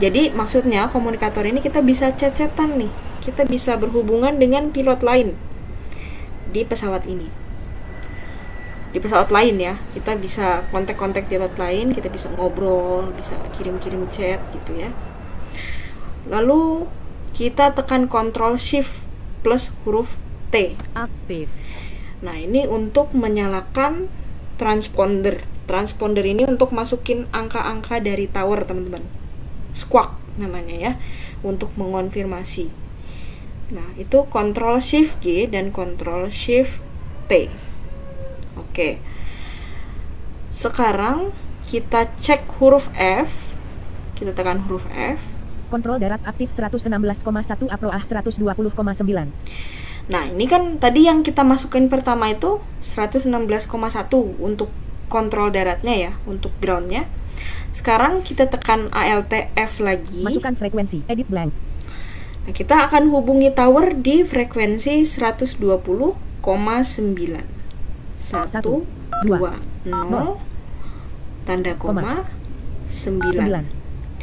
S1: Jadi maksudnya komunikator ini kita bisa chat-chatan nih. Kita bisa berhubungan dengan pilot lain di pesawat ini. Di pesawat lain ya, kita bisa kontak-kontak pilot lain, kita bisa ngobrol, bisa kirim-kirim chat gitu ya. Lalu kita tekan Ctrl Shift plus huruf T.
S3: Aktif.
S1: Nah, ini untuk menyalakan transponder. Transponder ini untuk masukin angka-angka dari tower, teman-teman. Squawk namanya ya, untuk mengonfirmasi. Nah, itu Ctrl Shift G dan Ctrl Shift T. Oke. Sekarang kita cek huruf F. Kita tekan huruf F.
S2: Kontrol darat aktif 116,1 APROAH 120,9.
S1: Nah, ini kan tadi yang kita masukin pertama itu 116,1 untuk kontrol daratnya ya, untuk groundnya. Sekarang kita tekan ALT F lagi.
S2: Masukkan frekuensi, edit blank.
S1: Nah, kita akan hubungi tower di frekuensi 120,9. 1, 2, 0, tanda koma, 9.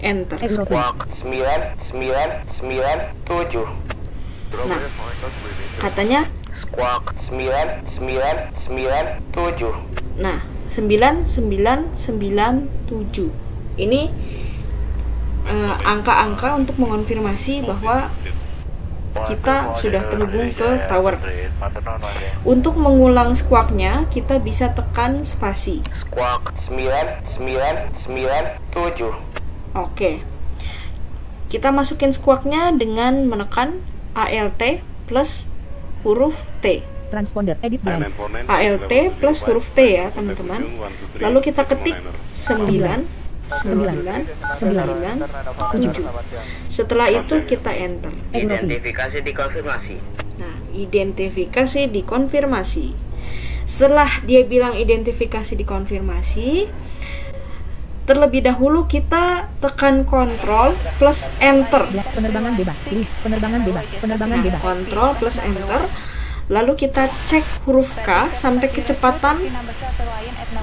S1: Enter.
S4: Squawk 9997.
S1: Nah, katanya
S4: Squawk 9997.
S1: nah 9997 ini angka-angka untuk mengonfirmasi bahwa kita sudah terhubung ke tower. Untuk mengulang squawknya, kita bisa tekan spasi.
S5: Squawk 9997.
S1: Oke. Kita masukin squawknya dengan menekan ALT plus huruf T.
S2: Transponder edit blank.
S1: ALT plus huruf T ya teman-teman. Lalu kita ketik 99997. Setelah itu kita enter.
S5: Identifikasi dikonfirmasi.
S1: Nah, identifikasi dikonfirmasi. Setelah dia bilang identifikasi dikonfirmasi, terlebih dahulu kita tekan Ctrl plus Enter.
S2: Penerbangan bebas. List penerbangan bebas. Penerbangan
S1: Nah,
S2: bebas.
S1: Ctrl plus Enter. Lalu kita cek huruf K sampai kecepatan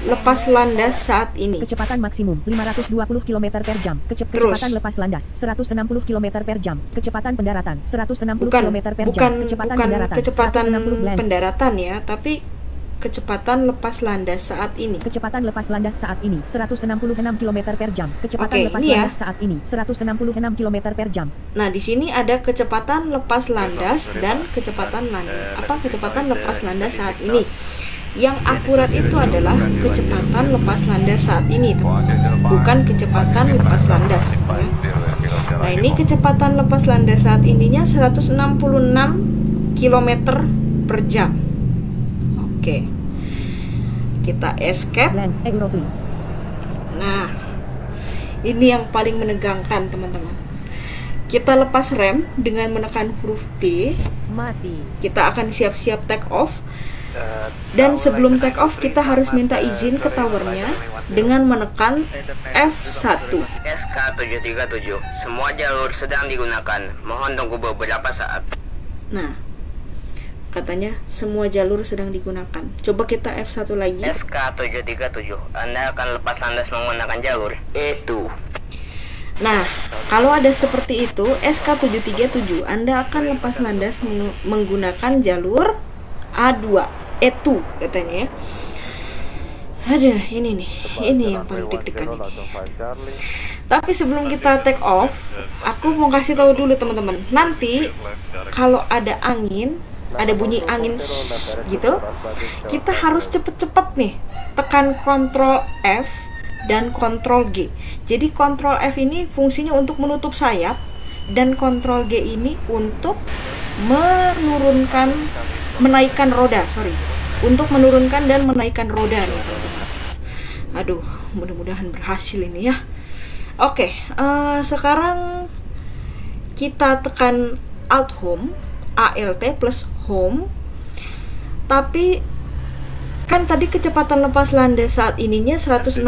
S1: lepas landas saat ini.
S2: Kecepatan maksimum 520 km per jam. Kecepatan lepas landas 160 km per jam. Kecepatan pendaratan 160 km per jam.
S1: Bukan kecepatan pendaratan ya, tapi kecepatan lepas landas saat ini.
S2: Kecepatan lepas landas saat ini 166 km per jam. Kecepatan
S1: Oke,
S2: lepas
S1: ini ya.
S2: landas saat ini 166 km per jam.
S1: Nah, di sini ada kecepatan lepas landas dan kecepatan kecepatan lepas landas saat ini. Yang akurat itu adalah kecepatan lepas landas saat ini, teman-teman. Bukan kecepatan lepas landas. Ya. Nah, ini kecepatan lepas landas saat ininya 166 km per jam. Oke. Kita escape. Nah, ini yang paling menegangkan, teman-teman. Kita lepas rem dengan menekan huruf D.
S3: Mati.
S1: Kita akan siap-siap take off. Dan sebelum take off kita harus minta izin ke towernya dengan menekan F1.
S5: SK737. Semua jalur sedang digunakan. Mohon tunggu beberapa saat.
S1: Nah, katanya semua jalur sedang digunakan. Coba kita F1 lagi.
S5: SK737. Anda akan lepas landas menggunakan jalur E2.
S1: Nah, kalau ada seperti itu, SK737 Anda akan lepas landas menggunakan jalur A2, E2 katanya ya. Ada ini yang paling deg-degan ini. Tapi sebelum kita take off, aku mau kasih tahu dulu teman-teman. Nanti kalau ada angin, ada bunyi angin gitu, kita harus cepet-cepet nih tekan Ctrl F dan Ctrl G. Jadi Ctrl F ini fungsinya untuk menutup sayap dan Ctrl G ini untuk menaikkan roda, untuk menurunkan dan menaikkan roda nih teman-teman. Aduh, mudah-mudahan berhasil ini ya. Oke, sekarang kita tekan Alt Home, ALT plus Home. Tapi kan tadi kecepatan lepas landas saat ininya 166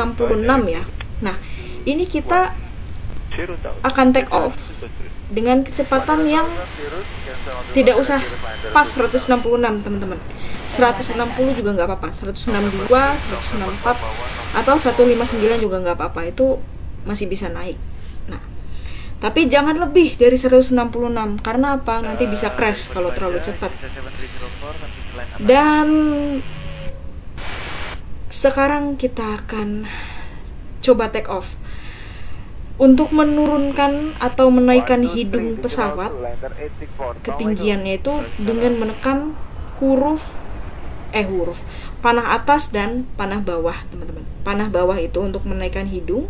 S1: ya. Nah, ini kita akan take off dengan kecepatan yang tidak usah pas 166 teman-teman. 160 juga nggak apa-apa, 162, 164 atau 159 juga nggak apa-apa, itu masih bisa naik. Nah, tapi jangan lebih dari 166 karena apa? Nanti bisa crash kalau terlalu cepat. Dan sekarang kita akan coba take off. Untuk menurunkan atau menaikkan hidung pesawat, ketinggiannya itu dengan menekan huruf panah atas dan panah bawah, teman-teman. Panah bawah itu untuk menaikkan hidung,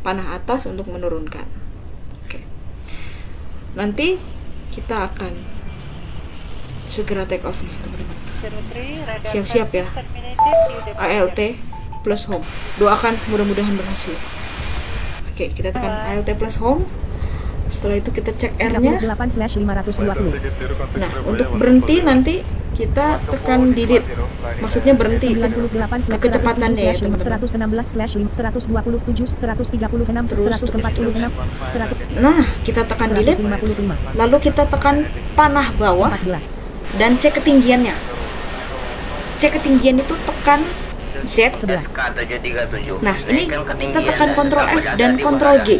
S1: panah atas untuk menurunkan. Oke. Nanti kita akan segera take off nih, teman-teman. Siap-siap ya. ALT plus home. Doakan mudah-mudahan berhasil. Oke, kita tekan ALT plus home. Setelah itu kita cek R-nya.
S2: 38/520.
S1: Nah, untuk berhenti nanti kita tekan delete. Maksudnya berhenti ke kecepatannya ya, teman-teman.
S2: 116/127, 136, 146, 146.
S1: Nah, kita tekan delete. Lalu kita tekan panah bawah dan cek ketinggiannya. Cek ketinggian itu tekan Z.
S5: SK737.
S1: Nah, ini kita tekan Ctrl F dan Ctrl G.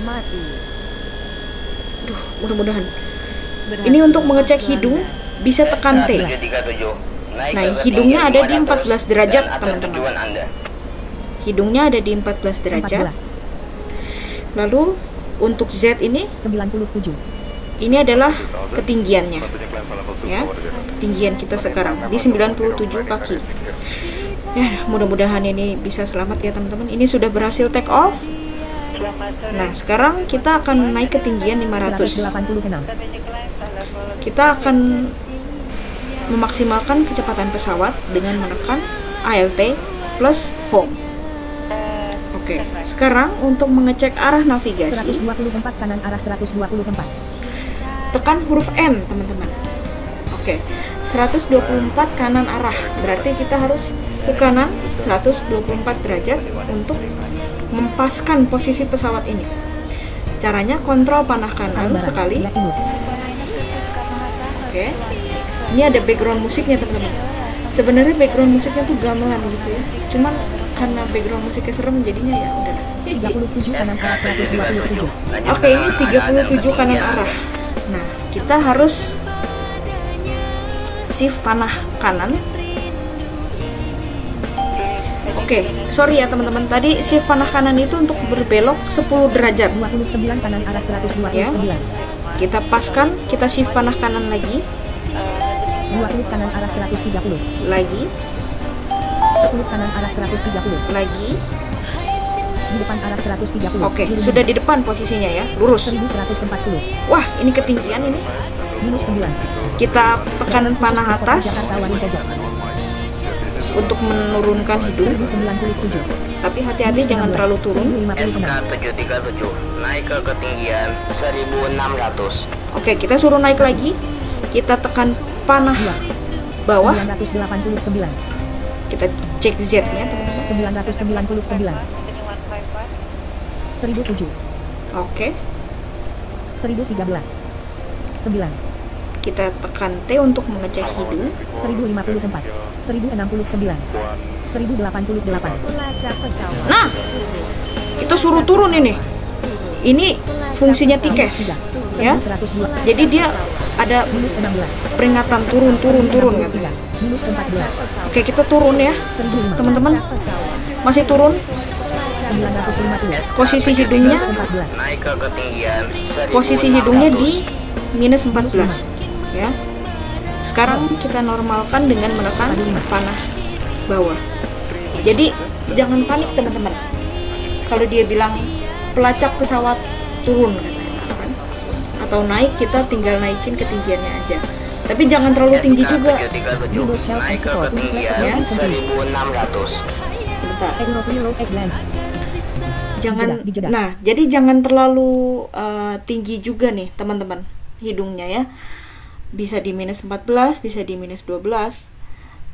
S3: Mati.
S1: Duh, mudah-mudahan. Ini untuk mengecek hidung bisa tekan T. Nah, hidungnya ada di 14 derajat, teman-teman. Hidungnya ada di 14 derajat. Lalu untuk Z ini
S2: 97.
S1: ini adalah ketinggiannya ya, ketinggian kita sekarang di 97 kaki ya. Mudah-mudahan ini bisa selamat ya teman-teman. Ini sudah berhasil take off. Nah sekarang kita akan naik ketinggian 500.
S2: 186.
S1: Kita akan memaksimalkan kecepatan pesawat dengan menekan ALT plus home. Oke, sekarang untuk mengecek arah navigasi
S2: 124 kanan arah 124.
S1: tekan huruf N teman-teman. Oke, 124 kanan arah, berarti kita harus ke kanan 124 derajat untuk mempaskan posisi pesawat ini. Caranya kontrol panah kanan sekali. Oke, ini ada background musiknya teman-teman. Sebenarnya background musiknya tuh gamelan gitu ya, cuman karena background musiknya serem jadinya ya udah.
S2: 37 kanan arah 127.
S1: Oke, ini 37 kanan arah. Nah, kita harus shift panah kanan. Oke, sorry ya teman-teman, tadi shift panah kanan itu untuk berbelok 10 derajat
S2: 29 kanan arah 129.
S1: ya. Kita paskan, kita shift panah kanan lagi,
S2: 20 kanan arah 130.
S1: lagi,
S2: 10 kanan arah 130.
S1: lagi.
S2: Di depan arah 130.
S1: Oke, sudah di depan posisinya ya, lurus.
S2: 1140.
S1: Wah, ini ketinggian ini.
S2: Minus 9.
S1: Kita tekan panah atas
S2: Jakarta Wanita Jam.
S1: untuk menurunkan hidung,
S2: 1097.
S1: tapi hati-hati jangan terlalu turun.
S2: 1056.
S5: SK737 naik ke ketinggian 1600.
S1: Oke, kita suruh naik lagi. Kita tekan panah bawah.
S2: 989.
S1: Kita cek Z-nya teman-teman.
S2: 999. 1007.
S1: Oke,
S2: 1013. 9.
S1: kita tekan T untuk mengecek hidung.
S2: 1054. 1069. 1088.
S3: Pelacak pesawat.
S1: Nah, kita suruh turun ini. Ini fungsinya tikes ya.
S2: 1102.
S1: Jadi dia ada
S2: Minus 16.
S1: peringatan turun katanya.
S2: Minus 14.
S1: Oke, kita turun ya
S2: 1005.
S1: teman-teman. Masih turun.
S2: 950.
S1: Posisi hidungnya,
S2: 14.
S5: Naik ke ketinggian 1600.
S1: posisi hidungnya di minus 14 ya. Sekarang kita normalkan dengan menekan panah bawah. Jadi jangan panik teman-teman. Kalau dia bilang pelacak pesawat turun kan, atau naik, kita tinggal naikin ketinggiannya aja. Tapi jangan terlalu tinggi juga.
S5: SK737 naik ke ketinggian
S1: Ya.
S5: 1600.
S1: Sebentar.
S2: Eurofilos Eggland.
S1: Jangan.
S2: Dijeda.
S1: Nah, jadi jangan terlalu tinggi juga nih teman-teman hidungnya ya. Bisa di minus 14, bisa di minus 12.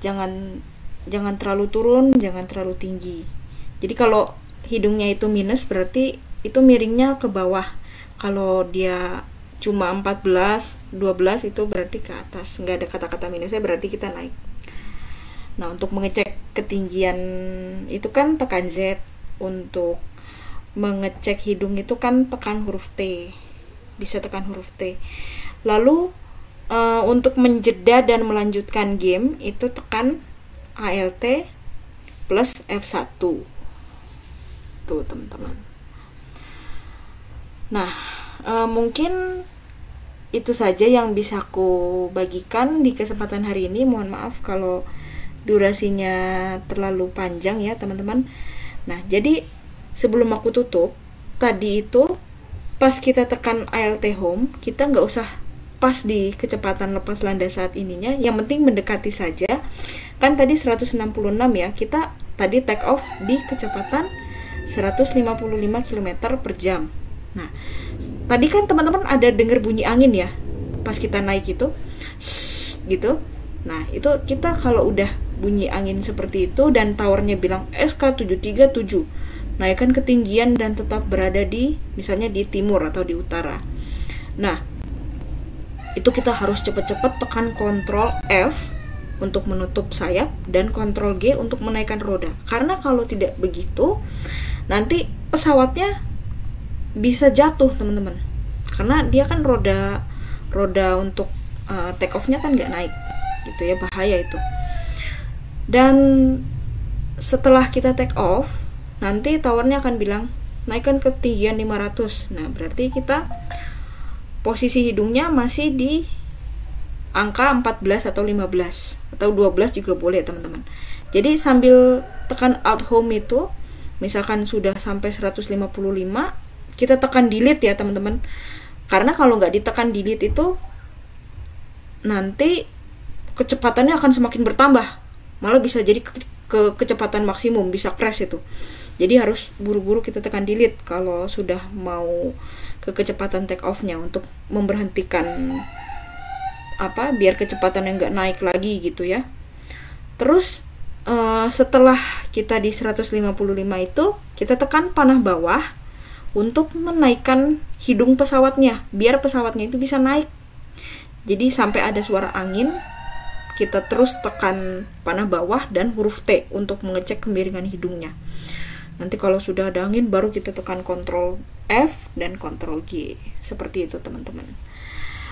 S1: Jangan terlalu turun, jangan terlalu tinggi. Jadi kalau hidungnya itu minus berarti itu miringnya ke bawah. Kalau dia cuma 14, 12 itu berarti ke atas. Nggak ada kata-kata minusnya, berarti kita naik. Nah, untuk mengecek ketinggian itu kan tekan Z. Untuk mengecek hidung itu kan tekan huruf T. Bisa tekan huruf T. Lalu untuk menjeda dan melanjutkan game itu tekan ALT plus F1. Tuh teman-teman. Nah, mungkin itu saja yang bisa aku bagikan di kesempatan hari ini. Mohon maaf kalau durasinya terlalu panjang ya teman-teman. Nah, jadi sebelum aku tutup, tadi itu pas kita tekan ALT home, kita nggak usah pas di kecepatan lepas landas saat ininya, yang penting mendekati saja. Kan tadi 166 ya, kita tadi take off di kecepatan 155 km per jam. Nah, tadi kan teman-teman ada dengar bunyi angin ya, pas kita naik itu, gitu. Nah, itu kita kalau udah bunyi angin seperti itu dan towernya bilang SK737, naikkan ketinggian dan tetap berada di, misalnya di timur atau di utara. Nah, itu kita harus cepat-cepat tekan kontrol F untuk menutup sayap dan kontrol G untuk menaikkan roda. Karena kalau tidak begitu, nanti pesawatnya bisa jatuh teman-teman. Karena dia kan roda untuk take off-nya kan nggak naik, gitu ya, bahaya itu. Dan setelah kita take off, nanti towernya akan bilang naikkan ketinggian 500. Nah, berarti kita posisi hidungnya masih di angka 14 atau 15 atau 12 juga boleh teman-teman. Jadi sambil tekan Alt Home itu, misalkan sudah sampai 155, kita tekan delete ya teman-teman. Karena kalau nggak ditekan delete itu nanti kecepatannya akan semakin bertambah, malah bisa jadi ke kecepatan maksimum, bisa crash itu. Jadi harus buru-buru kita tekan delete kalau sudah mau ke kecepatan take off-nya untuk memberhentikan biar kecepatannya nggak naik lagi gitu ya. Terus setelah kita di 155 itu, kita tekan panah bawah untuk menaikkan hidung pesawatnya biar pesawatnya itu bisa naik. Jadi sampai ada suara angin, kita terus tekan panah bawah dan huruf T untuk mengecek kemiringan hidungnya. Nanti kalau sudah ada angin baru kita tekan Ctrl F dan Ctrl G. Seperti itu teman-teman.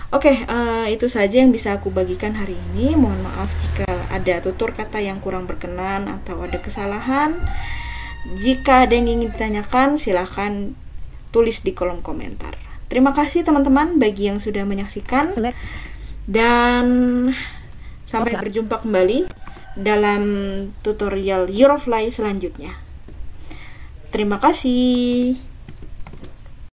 S1: Oke, itu saja yang bisa aku bagikan hari ini. Mohon maaf jika ada tutur kata yang kurang berkenan atau ada kesalahan. Jika ada yang ingin ditanyakan, silahkan tulis di kolom komentar. Terima kasih teman-teman bagi yang sudah menyaksikan. Dan sampai berjumpa kembali dalam tutorial Eurofly selanjutnya. Terima kasih.